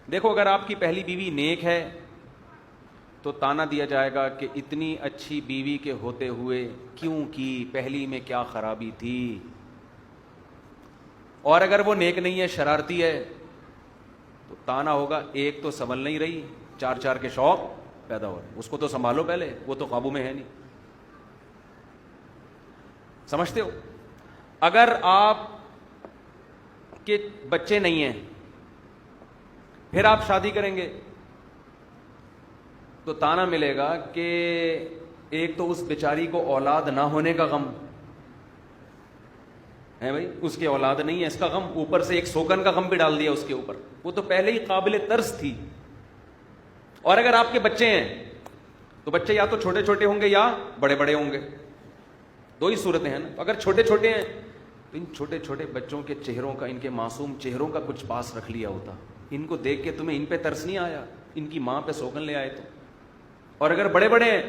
دیکھو اگر آپ کی پہلی بیوی نیک ہے تو تانا دیا جائے گا کہ اتنی اچھی بیوی کے ہوتے ہوئے کیوں کی، پہلی میں کیا خرابی تھی. اور اگر وہ نیک نہیں ہے، شرارتی ہے، تو تانا ہوگا ایک تو سنبھل نہیں رہی، چار چار کے شوق پیدا ہو رہے، اس کو تو سنبھالو پہلے، وہ تو قابو میں ہے نہیں. سمجھتے ہو؟ اگر آپ کے بچے نہیں ہیں پھر آپ شادی کریں گے تو تانا ملے گا کہ ایک تو اس بیچاری کو اولاد نہ ہونے کا غم ہے، بھائی اس کی اولاد نہیں ہے اس کا غم، اوپر سے ایک سوگن کا غم بھی ڈال دیا اس کے اوپر، وہ تو پہلے ہی قابل ترس تھی. اور اگر آپ کے بچے ہیں تو بچے یا تو چھوٹے چھوٹے ہوں گے یا بڑے بڑے ہوں گے، دو ہی صورتیں ہیں نا. اگر چھوٹے چھوٹے ہیں تو ان چھوٹے چھوٹے بچوں کے چہروں کا، ان کے معصوم چہروں کا کچھ پاس رکھ لیا ہوتا، ان کو دیکھ کے تمہیں ان پہ ترس نہیں آیا، ان کی ماں پہ سوگن لے آئے تو. اور اگر بڑے بڑے ہیں،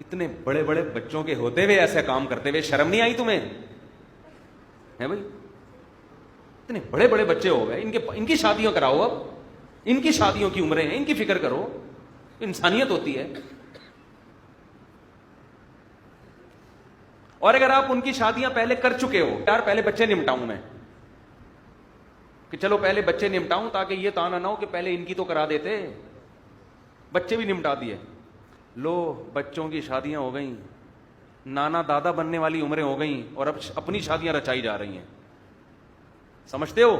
اتنے بڑے بڑے بچوں کے ہوتے ہوئے ایسے کام کرتے ہوئے شرم نہیں آئی تمہیں؟ ہے بھائی، اتنے بڑے بڑے بچے ہو گئے، ان کی شادیاں کراؤ، اب ان کی شادیوں کی عمریں ہیں، ان کی فکر کرو، انسانیت ہوتی ہے. اور اگر آپ ان کی شادیاں پہلے کر چکے ہو، یار پہلے بچے نمٹاؤں میں، کہ چلو پہلے بچے نمٹاؤں تاکہ یہ تانا نہ ہو کہ پہلے ان کی تو کرا دیتے، بچے بھی نمٹا دیے، لو بچوں کی شادیاں ہو گئیں، نانا دادا بننے والی عمریں ہو گئیں، اور اب اپنی شادیاں رچائی جا رہی ہیں. سمجھتے ہو؟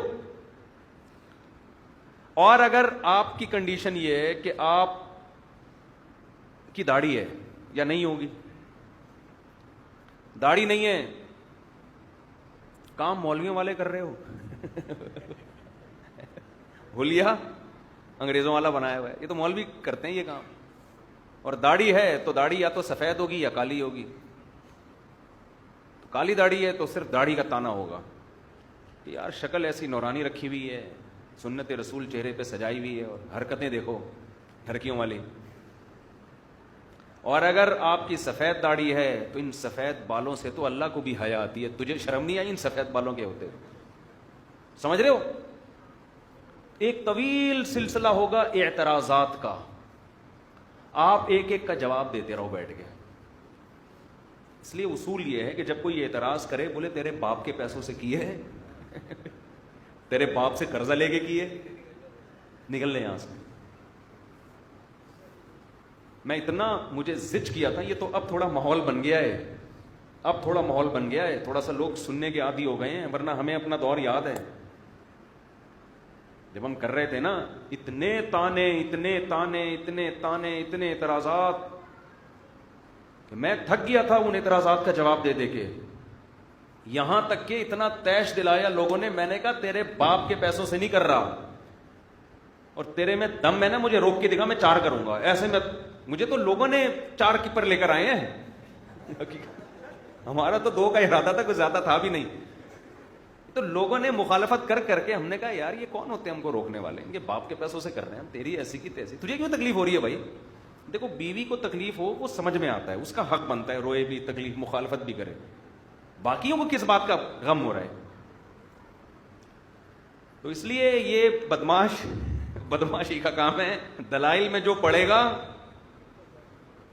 اور اگر آپ کی کنڈیشن یہ ہے کہ آپ کی داڑھی ہے یا نہیں ہوگی، داڑھی نہیں ہے، کام مولویوں والے کر رہے ہو حلیہ انگریزوں والا بنایا ہوا ہے، یہ تو مولوی کرتے ہیں یہ کام. اور داڑھی ہے تو داڑھی یا تو سفید ہوگی یا کالی ہوگی، تو کالی داڑھی ہے تو صرف داڑھی کا تانا ہوگا کہ یار شکل ایسی نورانی رکھی ہوئی ہے، سنت رسول چہرے پہ سجائی ہوئی ہے، اور حرکتیں دیکھو لڑکیوں والی. اور اگر آپ کی سفید داڑھی ہے تو ان سفید بالوں سے تو اللہ کو بھی حیا آتی ہے، تجھے شرم نہیں آئی ان سفید بالوں کے ہوتے؟ سمجھ رہے ہو؟ ایک طویل سلسلہ ہوگا اعتراضات کا، آپ ایک ایک کا جواب دیتے رہو بیٹھ کے. اس لیے اصول یہ ہے کہ جب کوئی اعتراض کرے بولے تیرے باپ کے پیسوں سے کیے ہے تیرے باپ سے قرضہ لے کے کیے، نکل لے یہاں سے. میں اتنا مجھے زج کیا تھا، یہ تو اب تھوڑا ماحول بن گیا ہے، اب تھوڑا ماحول بن گیا ہے، تھوڑا سا لوگ سننے کے عادی ہو گئے ہیں، ورنہ ہمیں اپنا دور یاد ہے جب ہم کر رہے تھے نا، اتنے تانے اتنے تانے اتنے تانے اتنے اعتراضات کہ میں تھک گیا تھا ان اعتراضات کا جواب دے دے کے. یہاں تک کہ اتنا تیش دلایا لوگوں نے، میں نے کہا تیرے باپ کے پیسوں سے نہیں کر رہا، اور تیرے میں دم ہے نا مجھے روک کے دکھا، میں 4 کروں گا. ایسے میں مجھے تو لوگوں نے 4 کی پر لے کر آئے ہیں ہمارا تو 2 کا ارادہ تھا، کوئی زیادہ تھا بھی نہیں. تو لوگوں نے مخالفت کر کر کے ہم نے کہا یار یہ کون ہوتے ہیں ہم کو روکنے والے، ان کے باپ کے پیسوں سے کر رہے ہیں، تیری ایسی کی تیسی، تجھے کیوں تکلیف ہو رہی ہے بھائی؟ دیکھو بیوی کو تکلیف ہو وہ سمجھ میں آتا ہے، اس کا حق بنتا ہے روئے بھی، تکلیف مخالفت بھی کرے، باقیوں کو کس بات کا غم ہو رہا ہے؟ تو اس لیے یہ بدماشی کا کام ہے. دلائل میں جو پڑے گا،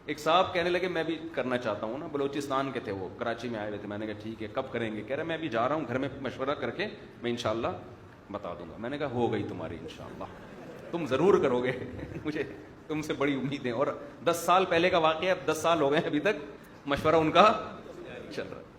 ایک صاحب کہنے لگے میں بھی کرنا چاہتا ہوں نا، بلوچستان کے تھے، وہ کراچی میں آئے ہوئے تھے. میں نے کہا ٹھیک ہے کب کریں گے؟ کہہ رہے میں بھی جا رہا ہوں، گھر میں مشورہ کر کے میں انشاءاللہ بتا دوں گا. میں نے کہا ہو گئی تمہاری انشاءاللہ، تم ضرور کرو گے مجھے تم سے بڑی امید ہے. اور 10 سال پہلے کا واقعہ، 10 سال ہو گئے ابھی تک مشورہ ان کا چل رہا ہے.